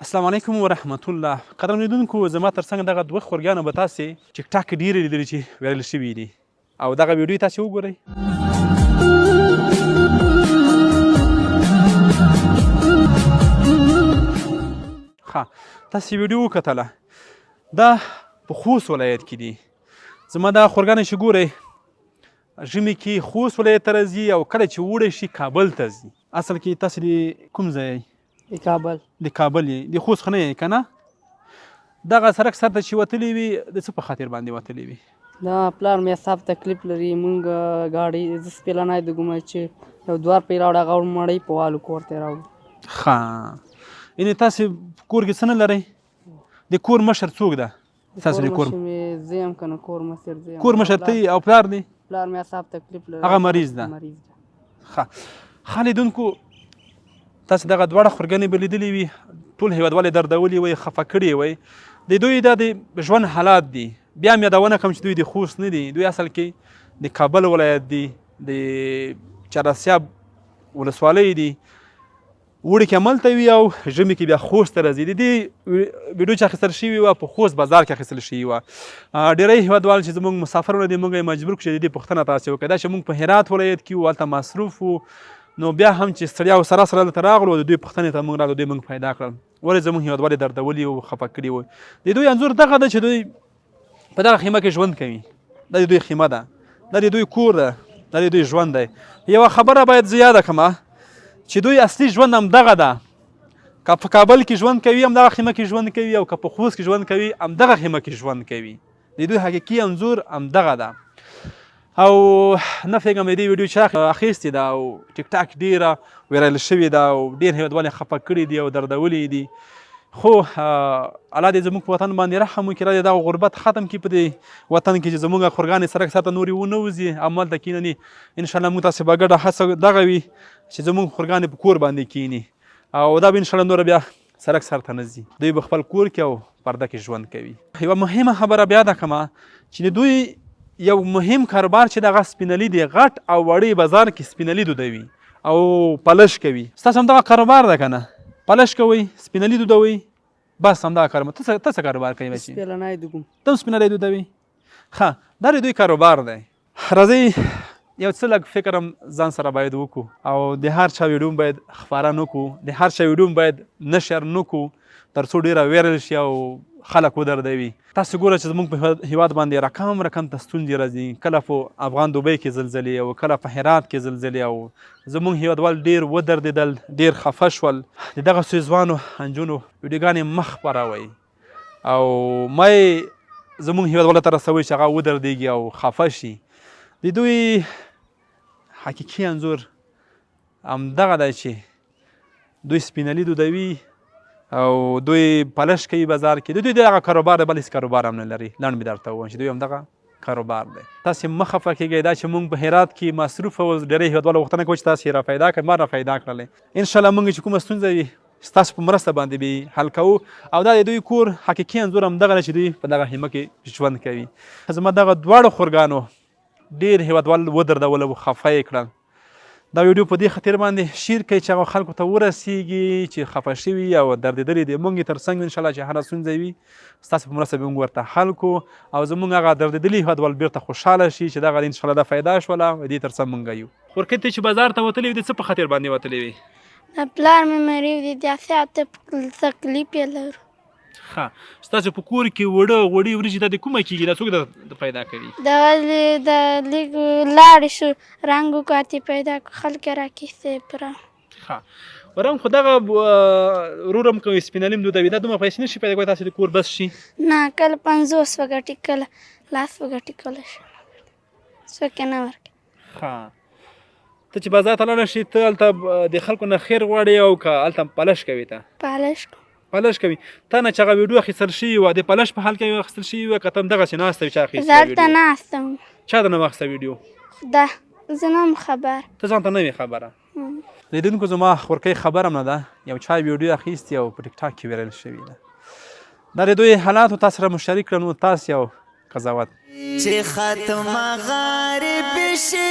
السلام علیکم ورحمت الله. قدرمن لیدونکو، زما ترڅنګ دغه دوه خورګانو به تاسې ټیک ټاک ډېرې لیدلي چې وایرل شوي دي او دغه ویډیو تاسې وګورئ. ښه، تاسې ویډیو وکتله. دا په خوست ولایت کې دي. زما دغه خورګانې چې ګورئ ژمي کې خوست ولایت ته راځي او کله چې اوړی شي کابل ته ځي. اصل کې تاسې د کوم ځای یئ؟ د کابل یې. د خوست خو نه یې که نه؟ دغه سړک سر ته چې وتلي وي د څه په خاطر باندې وتلي وي؟ دا پلار مې صاحب تکلیف لري. مونږ ګاډۍ زه سپېلنی د کومه چې یو دوه روپۍ راوړه هغه مړۍ په والو کور ته یې راوړو. ښه، یعنې تاسې کور کې څه نه لرئ؟ د کور مشر څوک ده؟ ستاسو د کور زه یم که نه کور مشر زه یم. کور مشر ته یې او پلار دی؟ پلار مې صاحب تکلیف لري، هغه مریض ده. ښه لیدونکو، تاسې دغه دواړه خورګانې به لیدلي وي. ټول هېوادوال یې دردولي وی، خفه کړي وی. د دوی دا د ژوند حالات دي. بیا هم یادونه کوم چې دوی د خوست نه دي، دوی اصل کې د کابل ولایت دي، د چهارسیاب ولسوالۍ دي. اوړي کې هملته وي او ژمي کې بیا خوست ته راځي. د دې ویډیو چې اخیستل شوې وه په خوست بازار کې اخیستل شوې وه. ډېری هېوادوال چې زموږ مسافرونه دي، موږ یې مجبور کړو چې د دې پوښتنه تاسې وکړئ. دا چې موږ په هرات ولایت کې وو، هلته مصروف وو، نو بیا هم چې ستړیا و سره دلته راغلو، د دوی پوښتنې ته موږ راغلو، دوی موږ پیدا کړل. ولې زموږ هېوادوال یې دردولي او خفه کړي وو. د دوی انځور دغه ده چې دوی په دغه خیمه کې ژوند کوي. دا د دوی خیمه ده، دا د دوی کور ده، دا د دوی ژوند دی. یوه خبره باید زه یاده کړمه چې دوی اصلي ژوند همدغه ده. که په کابل کې ژوند کوي همدغه خیمه کې ژوند کوي، او که په خوست کې ژوند کوي همدغه خیمه کې ژوند کوي. د دوی حقیقي انځور همدغه ده. او نه پوهېږم د دې ویډیو چې اخیستې ده او ټیک ټاک ډېره وایرل شوې ده او ډېر هېوادوال یې خفه کړي دي او دردولي دي. خو الله دې زموږ په وطن باندې رحم وکړي، الله دې دغه غربت ختم کړي په دې وطن کې چې زموږ خورګانې سړک سر ته نورې ونه وځي، همالته کښېني. انشاءالله موږ تاسې به ګډه هڅه دغه وي چې زموږ خورګانې په کور باندې کښېني او دا به انشاءالله نوره بیا سړک سر ته نه ځي. دوی به خپل کور کې او پرده کې ژوند کوي. یوه مهمه خبره بیا ده کړمه چې د دوی یو مهم کاروبار چې دغه سپینلي دی، غټ او وړې بازار کې سپینلي دودوي او پلش کوي. ستاسو همدغه کاروبار ده که نه؟ پلش کوئ، سپینلي دودوئ، بس همدغه کاروبار. ته څه کاروبار کوئ بچي؟ سپېلنی دوم. ته هم سپینلي دودوي؟ ښه، دا د دوی کاروبار دی. راځئ یو څه لږ فکر هم ځان سره باید وکړو او د هر چا ویډیو هم باید خپاره نه کړو، د هر چا ویډیو هم باید نشر نه کړو تر څو ډېره ویرل شي او خلک ودردوي. تاسې ګوره چې زموږ په هېواد باندې رقم ته ستونزې راځي. کله په افغان دوبۍ کې زلزلې او کله په هرات کې زلزلې او زموږ هېوادوال ډېر ودردېدل، ډېر خفه شول. د دغسې ځوانو نجونو ویډیوګانې مه خپروئ او مه یې زموږ هېوادوالو ته رسوئ چې هغه ودردېږي او خفه شي. د دوی حقیقي انځور همدغه دی چې دوی سپینلي دودوي او دوی پلش کوي بازار کې. د دوی دغه کاروبار دی، بل هېڅ کاروبار هم نه لري. لنډ مې درته ووایم چې دوی همدغه کاروبار دی. تاسې مه خفه کېږئ. دا چې موږ په هرات کې مصروفه وو، ډېری هېوادوالو غوښتنه کوي چې تاسې یې را پیدا کړئ. ما را پیدا کړلی. انشاءالله موږ چې کومه ستونزه وي ستاسو په مرسته باندې به حل کوو. او دا د دوی کور حقیقي انځور همدغه دی چې دوی په دغه خیمه کې ژوند کوي. زما دغه دواړو خورګانو ډېر هېوادوال ودردول او خفه یې کړل. دا ویډیو په دې خاطر باندې شیر کړئ چې هغه خلکو ته ورسیږي چې خفه شوي او دردېدلي دي. موږ یې تر څنګ انشاءالله چې هره ستونزه وي ستاسو په مرسته به موږ ورته حل کړو او زموږ هغه دردېدلي هېوادوال بېرته خوشحاله شي چې دغه انشاءالله دا فایده شوله. دې تر څنګ موږ یو. خورکۍ ته چې بازار ته وتلې وې د څه په خاطر باندې وتلې وې؟ پلار مې مریض دی، داسې تکلیف یې لرو. ښه، ستاسو په کور کې غوړي وریجې دا د کومه کېږي؟ دا څوک پیدا کوي؟ دغه د لږ لاړې شو رنګ وکاتې پیدا کړو، خلک یې راکیسې پوره. ښه، رنګ خو دغه ورور هم کوي، سپینلي هم دودوي. دا دومره پیسې نه شي پیدا کولی تاسې د کور بس شي؟ نه، کله 50 وګټي، کله 10 وګټي، کله څوک یې نه ورکوي. ښه، ته چې بازار ته لاړه شي ته هلته د خلکو نه خیر غواړې او که هلته پلش کوي؟ ته پلش کوي. تا نه چې هغه ویډیو اخیستل شوې وه د پلش په حال کې اخیستل شوې وه که ته همدغسې ناسته وې چې اخیستې؟ زه هلته ناسته وم. چا درنه واخیسته ویډیو؟ خدای، زه نه وم خبر. ته ځان ته نه وې خبره؟ لیدونکو، زما خورکۍ خبره هم نه ده. یو چا ویډیو اخیستې او په ټیک ټاک کې ویرل شوې ده. دا د دوی حالاتو تاسو سره مشترک کړل، نو تاسو یو قضاوت چې ختمه غارب شي